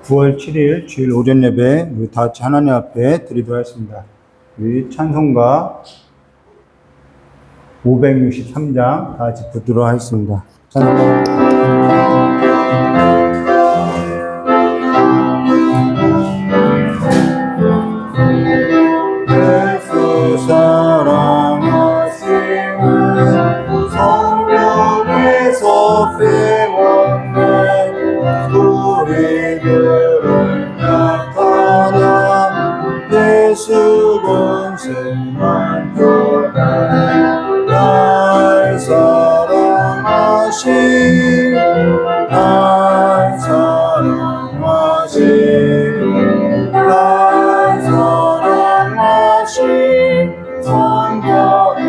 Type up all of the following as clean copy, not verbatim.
(9월 7일) 주일 오전 예배 우리 다 같이 하나님 앞에 드리도록 하겠습니다. 우리 찬송가 563장 다 같이 듣도록 하겠습니다. 예수 사랑하시는 성령에서 빼앗는 우리들을 나타나 예수 권세만 교나 날 사랑하신 날 사랑하신 날 사랑하신 성경에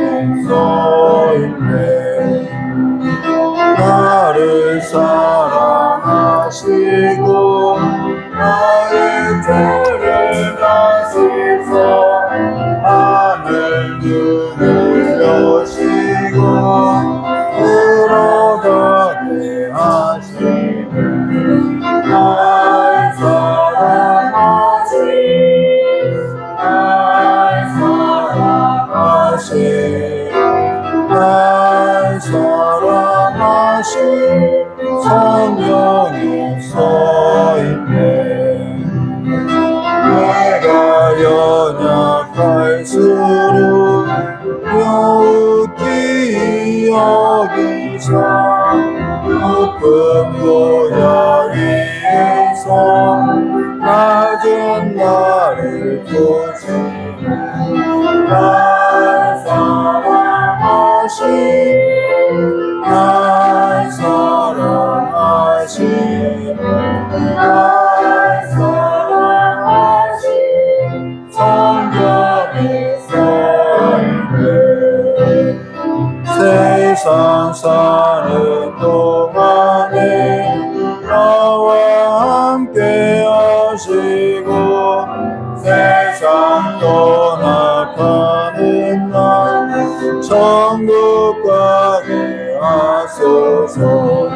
써있네. 나를 사랑하시고 나의 죄를 다시서 하늘 문을 여시고 들어가게 하시네. 날 사랑하신 날 사랑하신 날 사랑하신 성경에 써있네. 내가 연약할수록 여우기 여기사 높은 고야 위에서 낮은 나를 보시네. 날 사랑하신 날 사랑하신 날 사랑하신 성경에 써있네. 세상 사는 동안에 나와 함께 하시고 세상 떠나가는 날 천국 가게 하소서.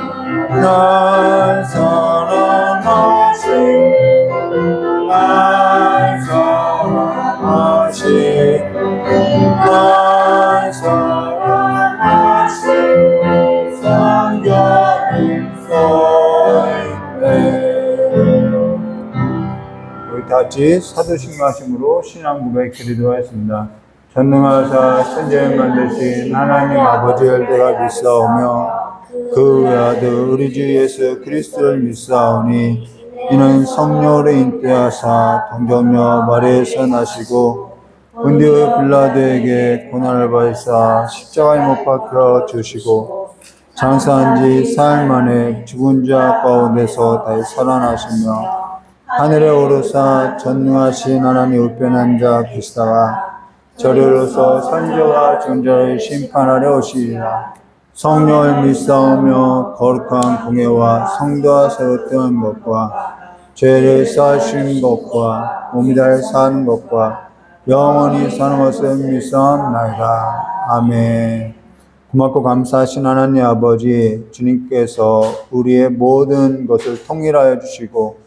날 사랑하신 날 사랑하신 날 사랑하신 성경에 써있네. 우리 다같이 사도신앙심으로 신앙 고백 드리도록 하겠습니다. 전능하사 천지를 만드신 하나님 아버지를 내가 믿사오며 그 외아들 우리 주 예수 그리스도를 믿사오니 이는 성령으로 잉태하사 동정녀 마리아에서 나시고 본디오 빌라도에게 고난을 받으사 십자가에 못 박혀 주시고 장사한 지 사흘 만에 죽은 자 가운데서 다시 살아나시며 하늘에 오르사 전능하신 하나님 우편한 자 그리스도가 저리로서 선지와 중자를 심판하려 오시리라. 성령을 믿사오며 거룩한 공예와 성도와 새로 뜨는 것과 죄를 사하신 것과 몸이 달 사는 것과 영원히 사는 것을 믿사옵나이다. 아멘. 고맙고 감사하신 하나님 아버지, 주님께서 우리의 모든 것을 통일하여 주시고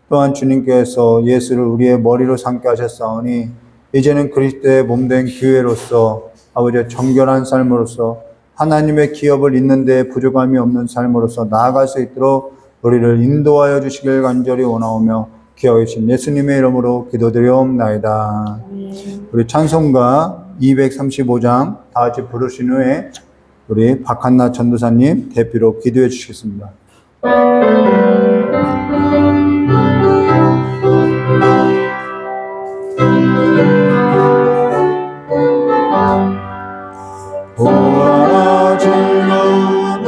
또한 주님께서 예수를 우리의 머리로 삼게 하셨사오니 이제는 그리스도의 몸된 교회로서 아버지의 정결한 삶으로서 하나님의 기업을 잇는 데 부족함이 없는 삶으로서 나아갈 수 있도록 우리를 인도하여 주시길 간절히 원하오며 귀하신 예수님의 이름으로 기도드리옵나이다. 우리 찬송가 235장 다 같이 부르신 후에 우리 박한나 전도사님 대표로 기도해 주시겠습니다. 보아라 즐거운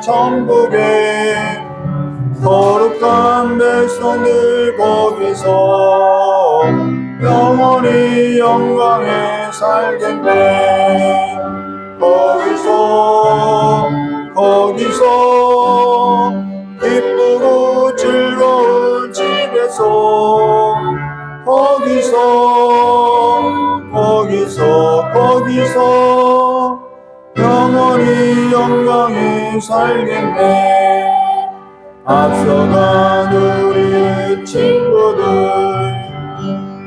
천국에 거룩한 백성들 거기서 영원히 영광에 살겠네. 거기서 기쁘고 즐거운 집에서 거기서 영원히 영광에 살겠네. 앞서간 우리의 친구들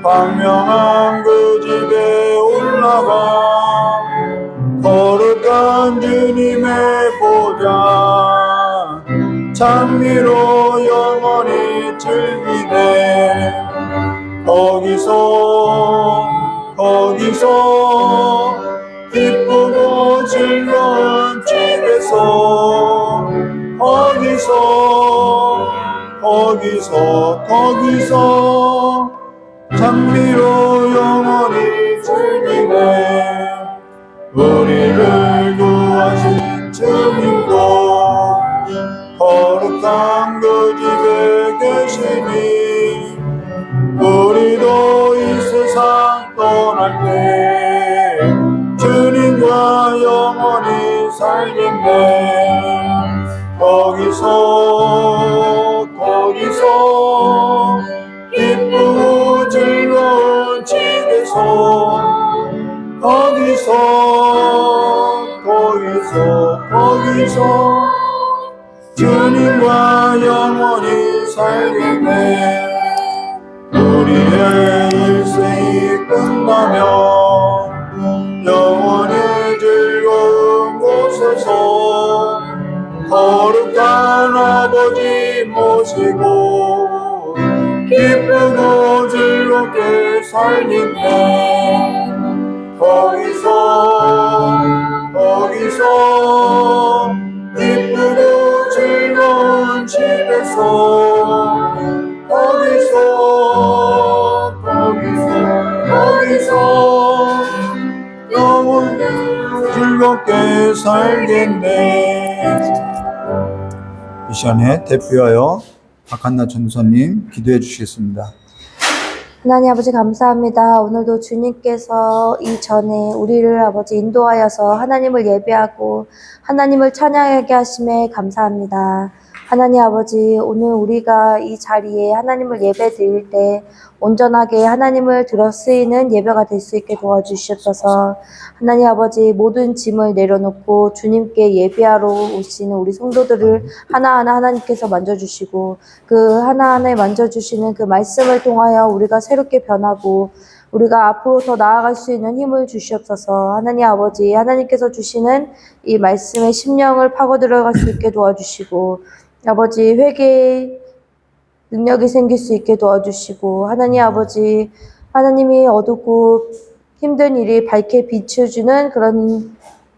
광명한 그 집에 올라가 거룩한 주님의 보좌 찬미로 영원히 즐기네. 거기서 기쁘고 즐거운 집에서 거기서 찬미로 영원히 즐기네. 우리를 구하신 주님도 거룩한 그 집에 계시니 우리도 이 세상 떠날 때 주님과 영원히 살겠네. 거기서 기쁘고 즐거운 집에서 거기서 주님과 영원히 살겠네. 우리의 일생이 끝나면 영원히 즐거운 곳에서 거룩한 아버지 모시고 기쁘고 즐겁게 살겠네. 거기서 기쁘고 즐거운 집에서 거기서 영원히 즐겁게 살겠네. 이 시간에 대표하여 박한나 전도사님 기도해 주시겠습니다. 하나님 아버지 감사합니다. 오늘도 주님께서 이전에 우리를 아버지 인도하여서 하나님을 예배하고 하나님을 찬양하게 하심에 감사합니다. 하나님 아버지, 오늘 우리가 이 자리에 하나님을 예배 드릴 때 온전하게 하나님을 들어 쓰이는 예배가 될 수 있게 도와주시옵소서. 하나님 아버지, 모든 짐을 내려놓고 주님께 예배하러 오시는 우리 성도들을 하나하나 하나님께서 만져주시고 그 하나하나 만져주시는 그 말씀을 통하여 우리가 새롭게 변하고 우리가 앞으로 더 나아갈 수 있는 힘을 주시옵소서. 하나님 아버지, 하나님께서 주시는 이 말씀의 심령을 파고 들어갈 수 있게 도와주시고 아버지, 회개의 능력이 생길 수 있게 도와주시고 하나님 아버지, 하나님이 어둡고 힘든 일이 밝게 비춰주는 그런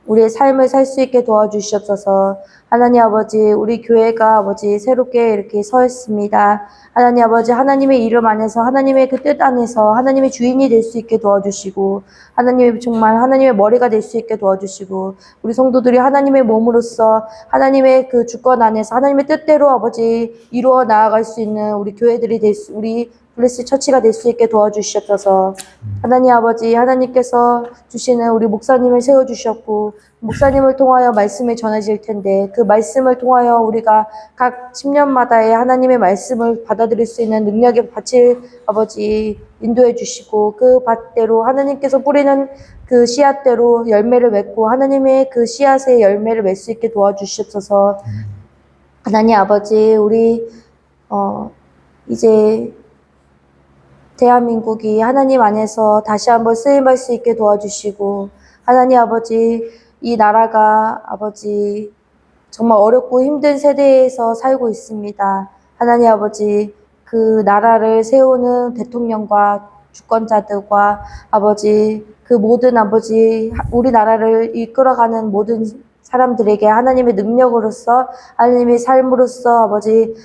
우리의 삶을 살 수 있게 도와주시옵소서. 하나님 아버지, 우리 교회가 아버지 새롭게 이렇게 서 있습니다. 하나님 아버지, 하나님의 이름 안에서 하나님의 그 뜻 안에서 하나님의 주인이 될 수 있게 도와주시고 하나님의 정말 하나님의 머리가 될 수 있게 도와주시고 우리 성도들이 하나님의 몸으로서 하나님의 그 주권 안에서 하나님의 뜻대로 아버지 이루어 나아갈 수 있는 우리 교회들이 우리 블레스 처치가 될 수 있게 도와주시옵소서. 하나님 아버지, 하나님께서 주시는 우리 목사님을 세워주셨고 목사님을 통하여 말씀이 전해질 텐데 그 말씀을 통하여 우리가 각 10년마다의 하나님의 말씀을 받아들일 수 있는 능력의 밭을 아버지 인도해 주시고 그 밭대로 하나님께서 뿌리는 그 씨앗대로 열매를 맺고 하나님의 그 씨앗의 열매를 맺을 수 있게 도와주시옵소서. 하나님 아버지, 우리 이제 대한민국이 하나님 안에서 다시 한번 쓰임할 수 있게 도와주시고 하나님 아버지, 이 나라가 아버지 정말 어렵고 힘든 세대에서 살고 있습니다. 하나님 아버지, 그 나라를 세우는 대통령과 주권자들과 아버지 그 모든 아버지 우리나라를 이끌어가는 모든 사람들에게 하나님의 능력으로서 하나님의 삶으로서 아버지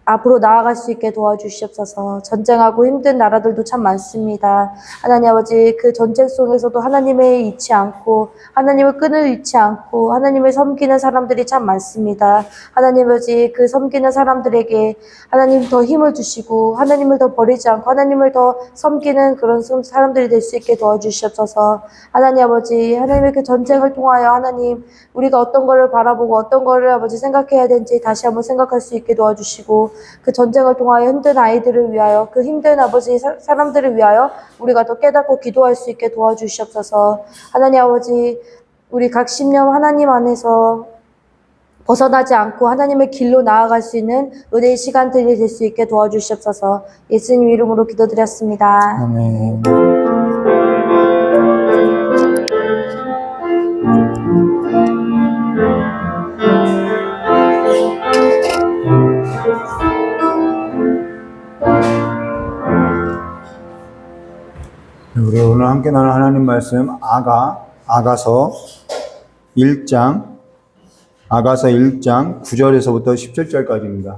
앞으로 나아갈 수 있게 도와주시옵소서. 전쟁하고 힘든 나라들도 참 많습니다. 하나님 아버지, 그 전쟁 속에서도 하나님을 잊지 않고 하나님의 끈을 잃지 않고 하나님을 섬기는 사람들이 참 많습니다. 하나님 아버지, 그 섬기는 사람들에게 하나님 더 힘을 주시고 하나님을 더 버리지 않고 하나님을 더 섬기는 그런 사람들이 될 수 있게 도와주시옵소서. 하나님 아버지, 하나님의 그 전쟁을 통하여 하나님 우리가 어떤 거를 바라보고 어떤 거를 아버지 생각해야 되는지 다시 한번 생각할 수 있게 도와주시고, 그 전쟁을 통하여 힘든 아이들을 위하여, 그 힘든 아버지 사람들을 위하여 우리가 더 깨닫고 기도할 수 있게 도와주시옵소서. 하나님 아버지, 우리 각 신념 하나님 안에서 벗어나지 않고 하나님의 길로 나아갈 수 있는 은혜의 시간들이 될 수 있게 도와주시옵소서. 예수님 이름으로 기도드렸습니다. 아멘. 우리 오늘 함께 나눌 하나님 말씀 아가서 1장 9절에서부터 17절까지입니다.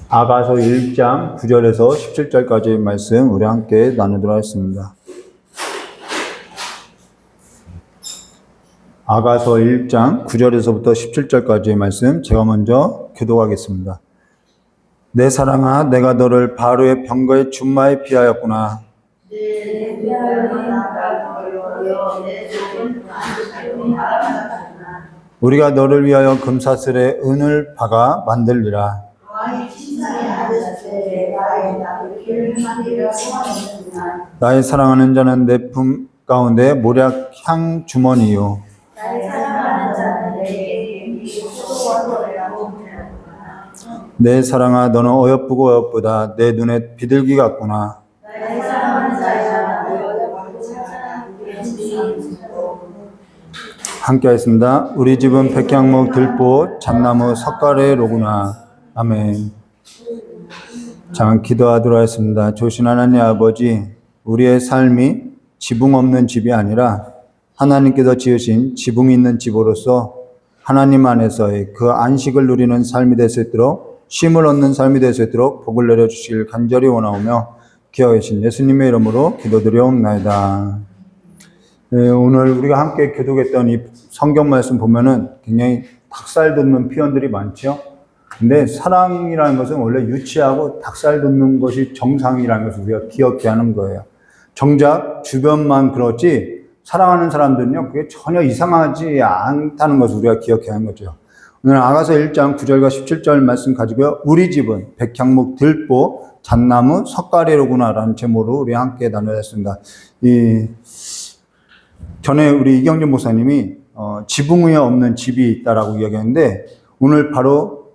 아가서 1장 9절에서 17절까지의 말씀 우리 함께 나누도록 하겠습니다. 아가서 1장 9절에서부터 17절까지의 말씀 제가 먼저 교독하겠습니다. 내 사랑아, 내가 너를 바로의 병거의 준마에 피하였구나. 우리가 너를 위하여 금사슬에 은을 박아 만들리라. 나의 사랑하는 자는 내 품 가운데 모략 향 주머니요. 내 사랑아, 너는 어여쁘고 어여쁘다. 내 눈에 비둘기 같구나. 함께 하겠습니다. 우리 집은 백향목, 들보, 잣나무, 석가래로구나. 아멘. 자, 기도하도록 하겠습니다. 조신 하나님 아버지, 우리의 삶이 지붕 없는 집이 아니라 하나님께서 지으신 지붕이 있는 집으로서 하나님 안에서의 그 안식을 누리는 삶이 될 수 있도록, 쉼을 얻는 삶이 될 수 있도록 복을 내려주시길 간절히 원하오며 기억하신 예수님의 이름으로 기도드려옵나이다. 네, 오늘 우리가 함께 교독했던 이 성경 말씀 보면은 굉장히 닭살 돋는 표현들이 많죠. 근데 사랑이라는 것은 원래 유치하고 닭살 돋는 것이 정상이라는 것을 우리가 기억해야 하는 거예요. 정작 주변만 그렇지 사랑하는 사람들은요, 그게 전혀 이상하지 않다는 것을 우리가 기억해야 하는 거죠. 오늘 아가서 1장 9절과 17절 말씀 가지고요, 우리 집은 백향목, 들보, 잣나무, 석가래로구나 라는 제목으로 우리 함께 나누었습니다. 전에 우리 이경준 목사님이 지붕 위에 없는 집이 있다라고 이야기했는데, 오늘 바로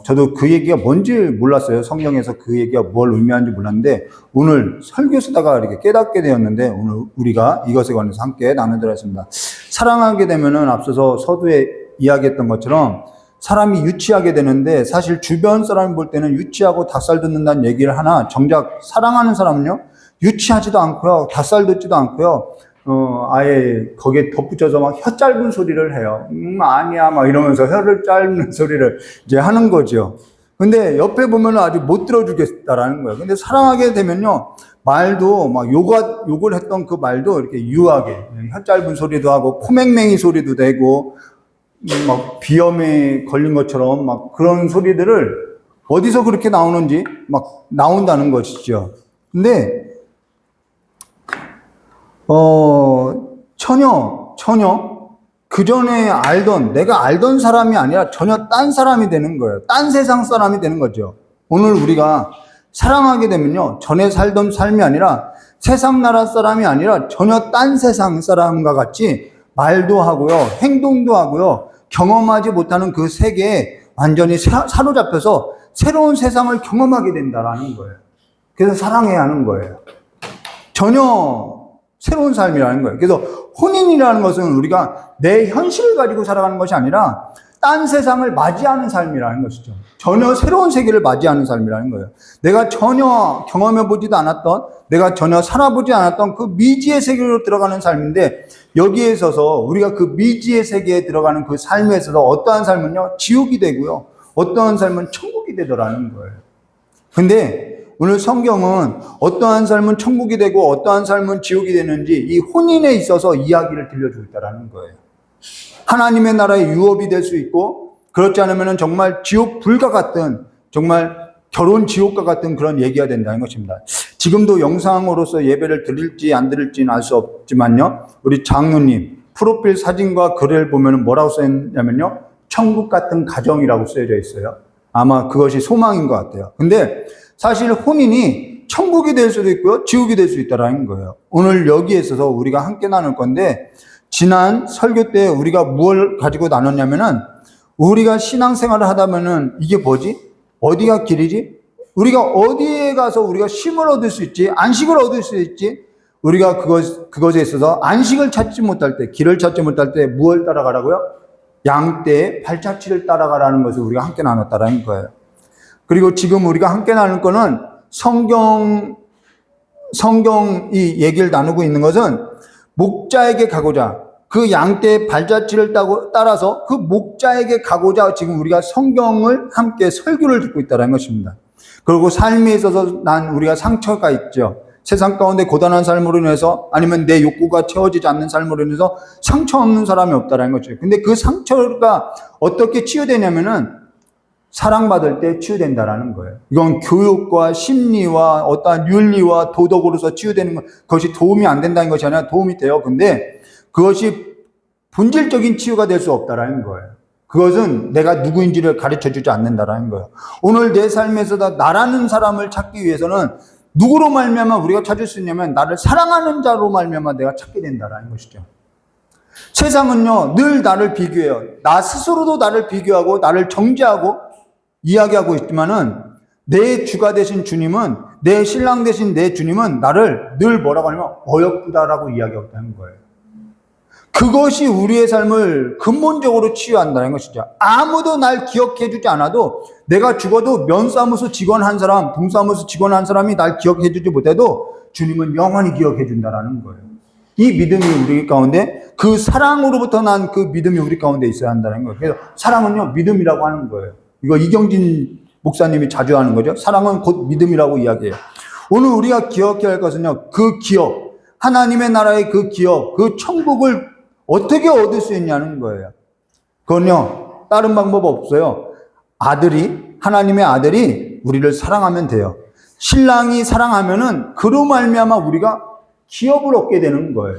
저도 그 얘기가 뭔지 몰랐어요. 성경에서 그 얘기가 뭘 의미하는지 몰랐는데 오늘 설교 쓰다가 이렇게 깨닫게 되었는데, 오늘 우리가 이것에 관해서 함께 나누도록 하겠습니다. 사랑하게 되면은 앞서서 서두에 이야기했던 것처럼 사람이 유치하게 되는데, 사실 주변 사람이 볼 때는 유치하고 닭살 돋는다는 얘기를 하나, 정작 사랑하는 사람은요, 유치하지도 않고요, 닭살 돋지도 않고요, 아예 거기에 덧붙여서 막 혀 짧은 소리를 해요. 아니야, 막 이러면서 혀를 짧은 소리를 이제 하는 거죠. 근데 옆에 보면 아주 못 들어주겠다라는 거예요. 근데 사랑하게 되면요, 말도 막 욕을 했던 그 말도 이렇게 유하게, 혀 짧은 소리도 하고, 코맹맹이 소리도 되고, 막 비염에 걸린 것처럼 막 그런 소리들을 어디서 그렇게 나오는지 막 나온다는 것이죠. 근데 전혀 그 전에 내가 알던 사람이 아니라 전혀 딴 사람이 되는 거예요. 딴 세상 사람이 되는 거죠. 오늘 우리가 사랑하게 되면요, 전에 살던 삶이 아니라 세상 나라 사람이 아니라 전혀 딴 세상 사람과 같이 말도 하고요, 행동도 하고요, 경험하지 못하는 그 세계에 완전히 사로잡혀서 새로운 세상을 경험하게 된다라는 거예요. 그래서 사랑해야 하는 거예요. 전혀 새로운 삶이라는 거예요. 그래서 혼인이라는 것은 우리가 내 현실을 가지고 살아가는 것이 아니라 딴 세상을 맞이하는 삶이라는 것이죠. 전혀 새로운 세계를 맞이하는 삶이라는 거예요. 내가 전혀 경험해보지도 않았던, 내가 전혀 살아보지 않았던 그 미지의 세계로 들어가는 삶인데, 여기에 있어서 우리가 그 미지의 세계에 들어가는 그 삶에 있어서 어떠한 삶은요, 지옥이 되고요, 어떠한 삶은 천국이 되더라는 거예요. 근데 오늘 성경은 어떠한 삶은 천국이 되고 어떠한 삶은 지옥이 되는지 이 혼인에 있어서 이야기를 들려주고 있다는 거예요. 하나님의 나라의 유업이 될 수 있고 그렇지 않으면 정말 지옥 불과 같은 정말 결혼 지옥과 같은 그런 얘기가 된다는 것입니다. 지금도 영상으로서 예배를 드릴지 안 드릴지는 알 수 없지만요. 우리 장로님 프로필 사진과 글을 보면 뭐라고 써있냐면요. 천국 같은 가정이라고 쓰여져 있어요. 아마 그것이 소망인 것 같아요. 근데 사실 혼인이 천국이 될 수도 있고요. 지옥이 될 수 있다는 거예요. 오늘 여기에 있어서 우리가 함께 나눌 건데 지난 설교 때 우리가 무엇을 가지고 나눴냐면은 우리가 신앙생활을 하다면은 이게 뭐지? 어디가 길이지? 우리가 어디에 가서 우리가 쉼을 얻을 수 있지? 안식을 얻을 수 있지? 우리가 그것에 있어서 안식을 찾지 못할 때, 길을 찾지 못할 때 무엇을 따라가라고요? 양떼의 발자취를 따라가라는 것을 우리가 함께 나눴다라는 거예요. 그리고 지금 우리가 함께 나눌 거는 성경이 얘기를 나누고 있는 것은 목자에게 가고자 그 양떼의 발자취를 따라서 그 목자에게 가고자 지금 우리가 성경을 함께 설교를 듣고 있다는 것입니다. 그리고 삶에 있어서 우리가 상처가 있죠. 세상 가운데 고단한 삶으로 인해서 아니면 내 욕구가 채워지지 않는 삶으로 인해서 상처 없는 사람이 없다는 거죠. 근데 그 상처가 어떻게 치유되냐면은 사랑받을 때 치유된다라는 거예요. 이건 교육과 심리와 어떠한 윤리와 도덕으로서 치유되는 것, 그것이 도움이 안 된다는 것이 아니라 도움이 돼요. 근데 그것이 본질적인 치유가 될 수 없다라는 거예요. 그것은 내가 누구인지를 가르쳐 주지 않는다라는 거예요. 오늘 내 삶에서 나라는 사람을 찾기 위해서는 누구로 말미암아 우리가 찾을 수 있냐면 나를 사랑하는 자로 말미암아 내가 찾게 된다라는 것이죠. 세상은요 늘 나를 비교해요. 나 스스로도 나를 비교하고 나를 정죄하고 이야기하고 있지만은 내 주가 되신 주님은 내 신랑 되신 내 주님은 나를 늘 뭐라고 하냐면 어여쁘다라고 이야기하고 있다는 거예요. 그것이 우리의 삶을 근본적으로 치유한다는 것이죠. 아무도 날 기억해 주지 않아도 내가 죽어도 면사무소 직원 한 사람, 동사무소 직원 한 사람이 날 기억해 주지 못해도 주님은 영원히 기억해 준다라는 거예요. 이 믿음이 우리 가운데 그 사랑으로부터 난 그 믿음이 우리 가운데 있어야 한다는 거예요. 그래서 사랑은요 믿음이라고 하는 거예요. 이거 이경진 목사님이 자주 하는 거죠. 사랑은 곧 믿음이라고 이야기해요. 오늘 우리가 기억해야 할 것은요 그 기업, 하나님의 나라의 그 기업, 그 천국을 어떻게 얻을 수 있냐는 거예요. 그건요 다른 방법 없어요. 하나님의 아들이 우리를 사랑하면 돼요. 신랑이 사랑하면은 그로 말미암아 우리가 기업을 얻게 되는 거예요.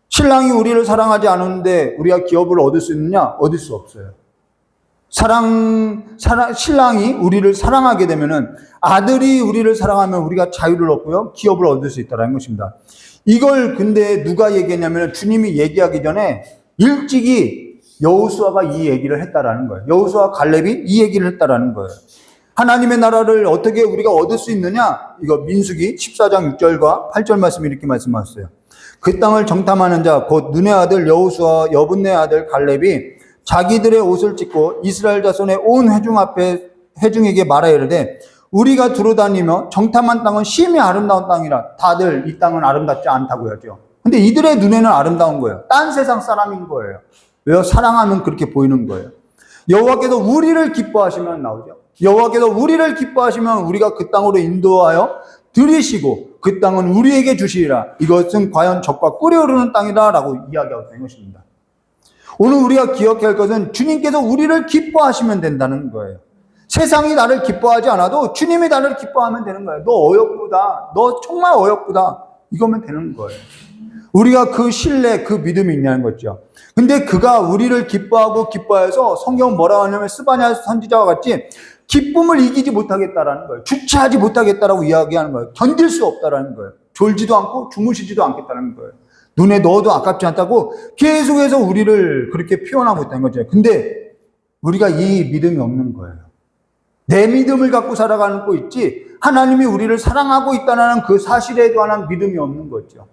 신랑이 우리를 사랑하지 않는데 우리가 기업을 얻을 수 있느냐? 얻을 수 없어요. 신랑이 우리를 사랑하게 되면은 아들이 우리를 사랑하면 우리가 자유를 얻고요. 기업을 얻을 수 있다는 것입니다. 이걸 근데 누가 얘기했냐면 주님이 얘기하기 전에 일찍이 여호수아가 이 얘기를 했다라는 거예요. 여호수아 갈렙이 이 얘기를 했다라는 거예요. 하나님의 나라를 어떻게 우리가 얻을 수 있느냐? 이거 민수기 14장 6절과 8절 말씀이 이렇게 말씀하셨어요. 그 땅을 정탐하는 자 곧 눈의 아들 여호수아 여분네 아들 갈렙이 자기들의 옷을 찢고 이스라엘 자손의 온 회중에게 말하여 이르되 우리가 두루다니며 정탐한 땅은 심히 아름다운 땅이라. 다들 이 땅은 아름답지 않다고 하죠. 근데 이들의 눈에는 아름다운 거예요. 딴 세상 사람인 거예요. 왜요? 사랑하면 그렇게 보이는 거예요. 여호와께서 우리를 기뻐하시면 나오죠. 여호와께서 우리를 기뻐하시면 우리가 그 땅으로 인도하여 들이시고 그 땅은 우리에게 주시리라. 이것은 과연 젖과 꿀이 흐르는 땅이다 라고 이야기하고 있는 것입니다. 오늘 우리가 기억해야 할 것은 주님께서 우리를 기뻐하시면 된다는 거예요. 세상이 나를 기뻐하지 않아도 주님이 나를 기뻐하면 되는 거예요. 너 어여쁘다. 너 정말 어여쁘다. 이거면 되는 거예요. 우리가 그 신뢰, 그 믿음이 있냐는 거죠. 근데 그가 우리를 기뻐해서 성경은 뭐라고 하냐면 스바냐 선지자와 같이 기쁨을 이기지 못하겠다라는 거예요. 주체하지 못하겠다라고 이야기하는 거예요. 견딜 수 없다라는 거예요. 졸지도 않고 주무시지도 않겠다는 거예요. 눈에 넣어도 아깝지 않다고 계속해서 우리를 그렇게 표현하고 있다는 거죠. 근데 우리가 이 믿음이 없는 거예요. 내 믿음을 갖고 살아가는 거 있지 하나님이 우리를 사랑하고 있다는 그 사실에 관한 믿음이 없는 거죠.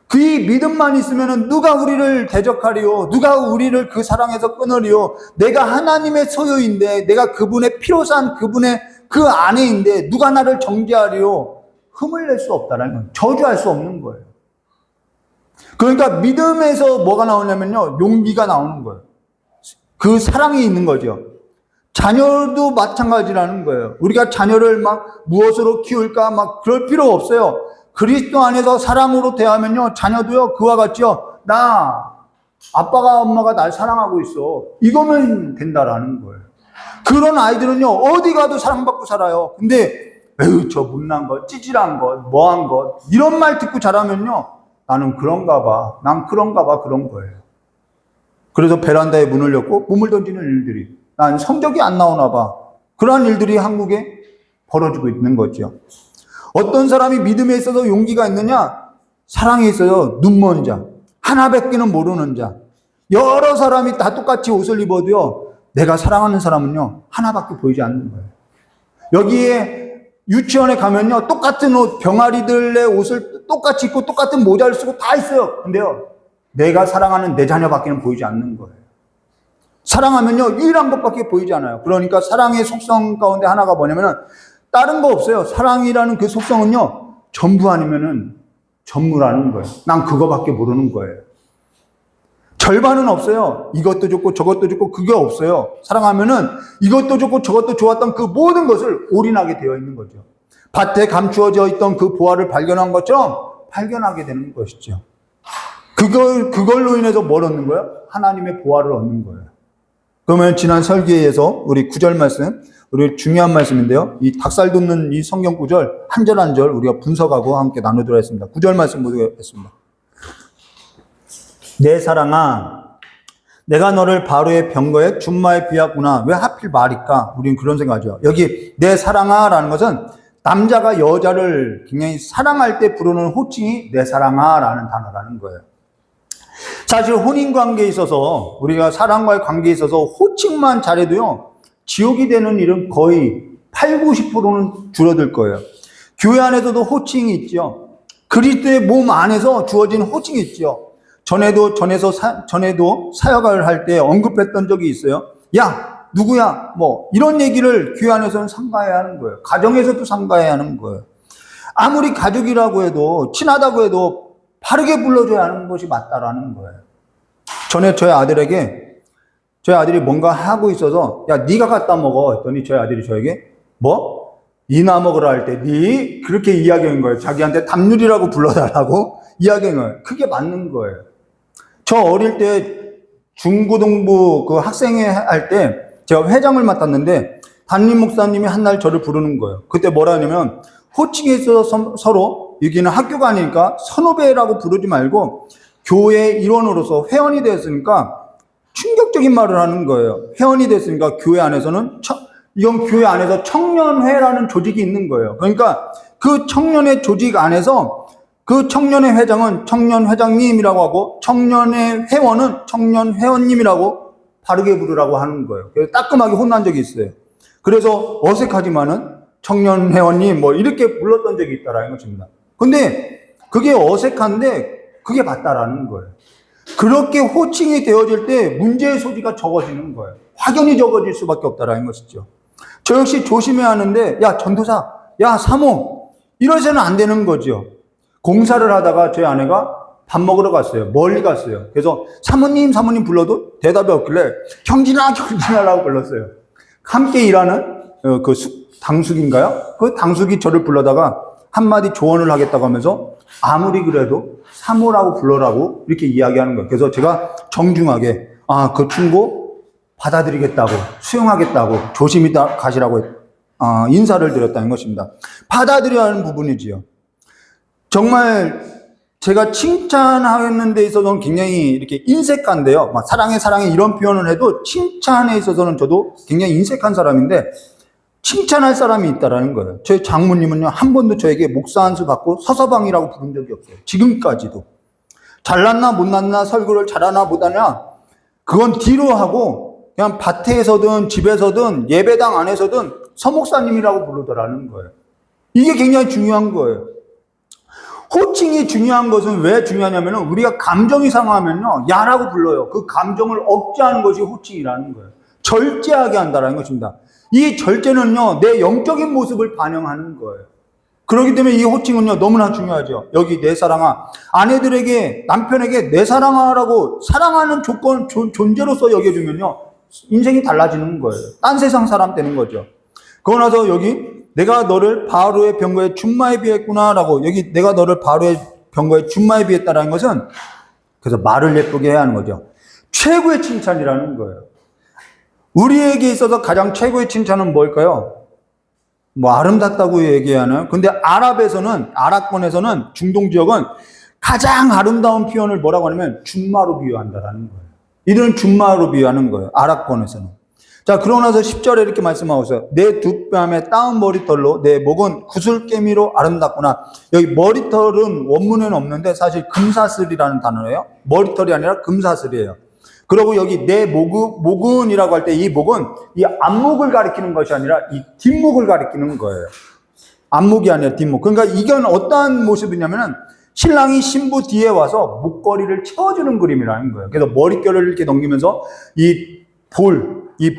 그 믿음만 있으면 누가 우리를 대적하리요? 누가 우리를 그 사랑에서 끊으리요? 내가 하나님의 소유인데 내가 그분의 피로 산 그분의 그 안에인데 누가 나를 정죄하리요? 흠을 낼 수 없다는 건 저주할 수 없는 거예요. 그러니까 믿음에서 뭐가 나오냐면요 용기가 나오는 거예요. 그 사랑이 있는 거죠. 자녀도 마찬가지라는 거예요. 우리가 자녀를 막 무엇으로 키울까 막 그럴 필요 없어요. 그리스도 안에서 사랑으로 대하면요, 자녀도요 그와 같죠. 나 아빠가 엄마가 날 사랑하고 있어. 이거면 된다라는 거예요. 그런 아이들은요 어디 가도 사랑받고 살아요. 근데 에휴 저 못난 것, 찌질한 것, 뭐한 것 이런 말 듣고 자라면요 나는 그런가 봐, 난 그런가 봐 그런 거예요. 그래서 베란다에 문을 열고 몸을 던지는 일들이, 난 성적이 안 나오나 봐, 그러한 일들이 한국에 벌어지고 있는 거죠. 어떤 사람이 믿음에 있어서 용기가 있느냐? 사랑에 있어서 눈먼 자, 하나밖에는 모르는 자. 여러 사람이 다 똑같이 옷을 입어도요 내가 사랑하는 사람은요 하나밖에 보이지 않는 거예요. 여기에 유치원에 가면요 똑같은 옷, 병아리들의 옷을 똑같이 입고 똑같은 모자를 쓰고 다 있어요. 근데요 내가 사랑하는 내 자녀밖에는 보이지 않는 거예요. 사랑하면요 유일한 것밖에 보이지 않아요. 그러니까 사랑의 속성 가운데 하나가 뭐냐면은 다른 거 없어요. 사랑이라는 그 속성은요 전부 아니면은 전무라는 거예요. 난 그거밖에 모르는 거예요. 절반은 없어요. 이것도 좋고 저것도 좋고 그게 없어요. 사랑하면은 이것도 좋고 저것도 좋았던 그 모든 것을 올인하게 되어 있는 거죠. 밭에 감추어져 있던 그 보화를 발견한 것처럼 발견하게 되는 것이죠. 그걸로 인해서 뭘 얻는 거예요? 하나님의 보화를 얻는 거예요. 그러면 지난 설계에서 우리 9절 말씀, 우리 중요한 말씀인데요. 이 닭살 돋는 이 성경 구절 한 절 한 절 우리가 분석하고 함께 나누도록 하겠습니다. 9절 말씀 보겠습니다. 내 사랑아, 내가 너를 바로의 병거에 준마에 비웠구나. 왜 하필 말일까? 우리는 그런 생각하죠. 여기 내 사랑아 라는 것은 남자가 여자를 굉장히 사랑할 때 부르는 호칭이 내 사랑아 라는 단어라는 거예요. 사실 혼인관계에 있어서, 우리가 사랑과의 관계에 있어서 호칭만 잘해도요 지옥이 되는 일은 거의 8, 90%는 줄어들 거예요. 교회 안에서도 호칭이 있죠. 그리스도의 몸 안에서 주어진 호칭이 있죠. 전에도 사역을 할 때 언급했던 적이 있어요. 야, 누구야? 뭐 이런 얘기를 교회 안에서는 삼가해야 하는 거예요. 가정에서도 삼가해야 하는 거예요. 아무리 가족이라고 해도, 친하다고 해도 바르게 불러줘야 하는 것이 맞다라는 거예요. 전에 저희 아들이 뭔가 하고 있어서 야, 네가 갖다 먹어 했더니 저희 아들이 저에게 뭐? 이나 먹으라 할 때 네? 그렇게 이야기한 거예요. 자기한테 담률이라고 불러달라고 이야기한 거예요. 그게 맞는 거예요. 저 어릴 때 중고등부 그 학생회 할 때 제가 회장을 맡았는데 담임 목사님이 한 날 저를 부르는 거예요. 그때 뭐라 하냐면 호칭에 있어서 서로, 여기는 학교가 아니니까 선후배라고 부르지 말고 교회 일원으로서 회원이 되었으니까 충격적인 말을 하는 거예요. 회원이 됐으니까 교회 안에서는 이건 교회 안에서 청년회라는 조직이 있는 거예요. 그러니까 그 청년회 조직 안에서 그 청년회 회장은 청년회장님이라고 하고 청년회 회원은 청년회원님이라고 바르게 부르라고 하는 거예요. 그래서 따끔하게 혼난 적이 있어요. 그래서 어색하지만은 청년회원님 뭐 이렇게 불렀던 적이 있다라는 것입니다. 근데 그게 어색한데 그게 맞다라는 거예요. 그렇게 호칭이 되어질 때 문제의 소지가 적어지는 거예요. 확연히 적어질 수밖에 없다라는 것이죠. 저 역시 조심해야 하는데, 야, 전도사, 야, 사모, 이러서는 안 되는 거죠. 공사를 하다가 저희 아내가 밥 먹으러 갔어요. 멀리 갔어요. 그래서 사모님 불러도 대답이 없길래 경진아라고 불렀어요. 함께 일하는 그 당숙인가요? 그 당숙이 저를 불러다가 한마디 조언을 하겠다고 하면서 아무리 그래도 사모라고 불러라고 이렇게 이야기하는 거예요. 그래서 제가 정중하게 그 충고 받아들이겠다고, 수용하겠다고, 조심히 가시라고 인사를 드렸다는 것입니다. 받아들여야 하는 부분이지요. 정말 제가 칭찬하는 데 있어서는 굉장히 이렇게 인색한데요. 막 사랑해 이런 표현을 해도 칭찬에 있어서는 저도 굉장히 인색한 사람인데 칭찬할 사람이 있다라는 거예요. 저희 장모님은요, 한 번도 저에게 목사 한 수 받고 서서방이라고 부른 적이 없어요. 지금까지도. 잘났나 못났나, 설교를 잘하나 못하나 그건 뒤로 하고 그냥 밭에서든 집에서든 예배당 안에서든 서목사님이라고 부르더라는 거예요. 이게 굉장히 중요한 거예요. 호칭이 중요한 것은 왜 중요하냐면 우리가 감정이 상하면요 야라고 불러요. 그 감정을 억제하는 것이 호칭이라는 거예요. 절제하게 한다는 것입니다. 이 절제는요 내 영적인 모습을 반영하는 거예요. 그렇기 때문에 이 호칭은요 너무나 중요하죠. 여기 내 사랑아, 아내들에게 남편에게 내 사랑아라고 사랑하는 조건 존재로서 여겨주면요 인생이 달라지는 거예요. 딴 세상 사람 되는 거죠. 그러고 나서 여기 내가 너를 바로의 병거에 준마에 비했구나라고, 여기 내가 너를 바로의 병거에 준마에 비했다라는 것은 그래서 말을 예쁘게 해야 하는 거죠. 최고의 칭찬이라는 거예요. 우리에게 있어서 가장 최고의 칭찬은 뭘까요? 뭐 아름답다고 얘기하나요? 근데 아랍권에서는 중동 지역은 가장 아름다운 표현을 뭐라고 하냐면 준마로 비유한다라는 거예요. 이런 준마로 비유하는 거예요. 아랍권에서는. 자, 그러고 나서 10절에 이렇게 말씀하고 있어요. 내 두 뺨에 따은 머리털로 내 목은 구슬개미로 아름답구나. 여기 머리털은 원문에는 없는데 사실 금사슬이라는 단어예요. 머리털이 아니라 금사슬이에요. 그리고 여기 내 목은이라고 할 때 이 목은 이 앞목을 가리키는 것이 아니라 이 뒷목을 가리키는 거예요. 앞목이 아니라 뒷목. 그러니까 이건 어떠한 모습이냐면은 신랑이 신부 뒤에 와서 목걸이를 채워주는 그림이라는 거예요. 그래서 머릿결을 이렇게 넘기면서 이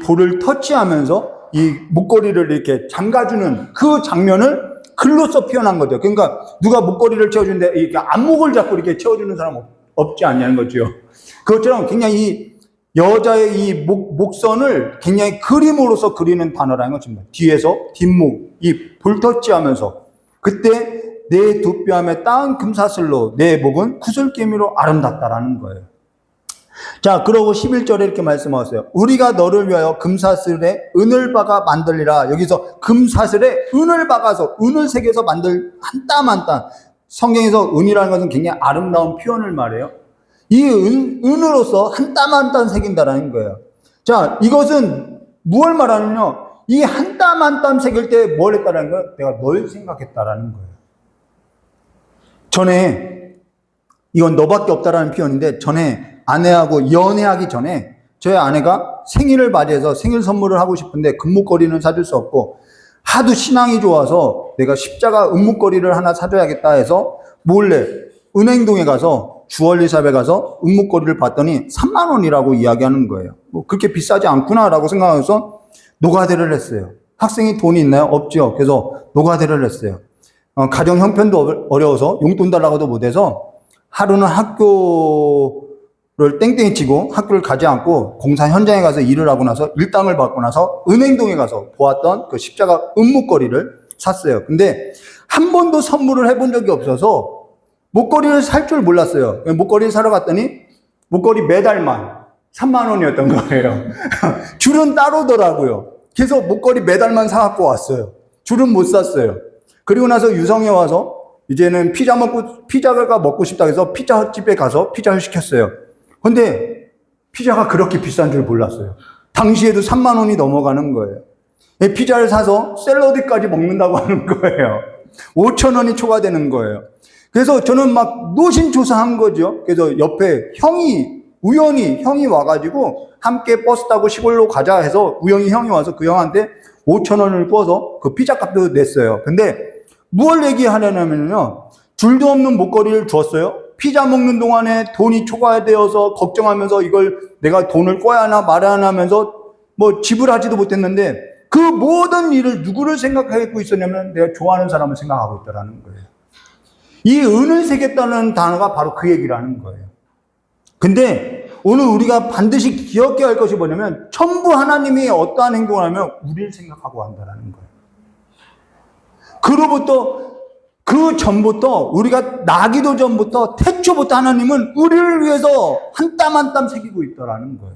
볼을 터치하면서 이 목걸이를 이렇게 잠가주는 그 장면을 글로써 표현한 거죠. 그러니까 누가 목걸이를 채워주는데 이렇게 앞목을 잡고 이렇게 채워주는 사람 없지 않냐는 거죠. 그것처럼 굉장히 이 여자의 이 목선을 굉장히 그림으로서 그리는 단어라는 것입니다. 뒤에서 뒷목, 이 볼터치하면서 그때 내 두 뺨에 따은 금사슬로 내 목은 구슬개미로 아름답다라는 거예요. 자, 그러고 11절에 이렇게 말씀하세요. 우리가 너를 위하여 금사슬에 은을 박아 만들리라. 여기서 금사슬에 은을 박아서 은을 새겨서 만들 한 땀 한 땀. 성경에서 은이라는 것은 굉장히 아름다운 표현을 말해요. 이 은으로서 한 땀 한 땀 새긴다라는 거예요. 자, 이것은 무엇을 말하느냐? 이 한 땀 한 땀 새길 때 뭘 했다라는 거예요? 내가 널 생각했다라는 거예요. 전에 이건 너밖에 없다라는 표현인데 전에 아내하고 연애하기 전에 저희 아내가 생일을 맞이해서 생일 선물을 하고 싶은데 금목걸이는 사줄 수 없고 하도 신앙이 좋아서 내가 십자가 은목걸이를 하나 사줘야겠다 해서 몰래 은행동에 가서 주얼리샵에 가서 은목걸이를 봤더니 3만 원이라고 이야기하는 거예요. 뭐 그렇게 비싸지 않구나라고 생각해서 노가대를 했어요. 학생이 돈이 있나요? 없죠. 그래서 노가대를 했어요. 가정 형편도 어려워서 용돈 달라고도 못해서 하루는 학교를 땡땡이 치고 학교를 가지 않고 공사 현장에 가서 일을 하고 나서 일당을 받고 나서 은행동에 가서 보았던 그 십자가 은목걸이를 샀어요. 근데 한 번도 선물을 해본 적이 없어서 목걸이를 살 줄 몰랐어요. 목걸이를 사러 갔더니 목걸이 매달만 3만 원이었던 거예요. 줄은 따로더라고요. 그래서 목걸이 매달만 사갖고 왔어요. 줄은 못 샀어요. 그리고 나서 유성에 와서 이제는 피자가 먹고 싶다 해서 피자집에 가서 피자를 시켰어요. 근데 피자가 그렇게 비싼 줄 몰랐어요. 당시에도 3만 원이 넘어가는 거예요. 피자를 사서 샐러드까지 먹는다고 하는 거예요. 5천 원이 초과되는 거예요. 그래서 저는 막 노심초사한 거죠. 그래서 옆에 우연히 형이 와가지고 함께 버스 타고 시골로 가자 해서 우연히 형이 와서 그 형한테 5천 원을 꿔서 그 피자 값도 냈어요. 근데 뭘 얘기하려냐면요. 줄도 없는 목걸이를 줬어요. 피자 먹는 동안에 돈이 초과되어서 걱정하면서 이걸 내가 돈을 꿔야 하나 말아야 하나 하면서 뭐 지불하지도 못했는데 그 모든 일을 누구를 생각하고 있었냐면 내가 좋아하는 사람을 생각하고 있다는 거예요. 이 은을 새겼다는 단어가 바로 그 얘기라는 거예요. 근데 오늘 우리가 반드시 기억해야 할 것이 뭐냐면 전부 하나님이 어떠한 행동을 하면 우리를 생각하고 한다는 거예요. 그 전부터 우리가 나기도 전부터 태초부터 하나님은 우리를 위해서 한 땀 한 땀 새기고 있다라는 거예요.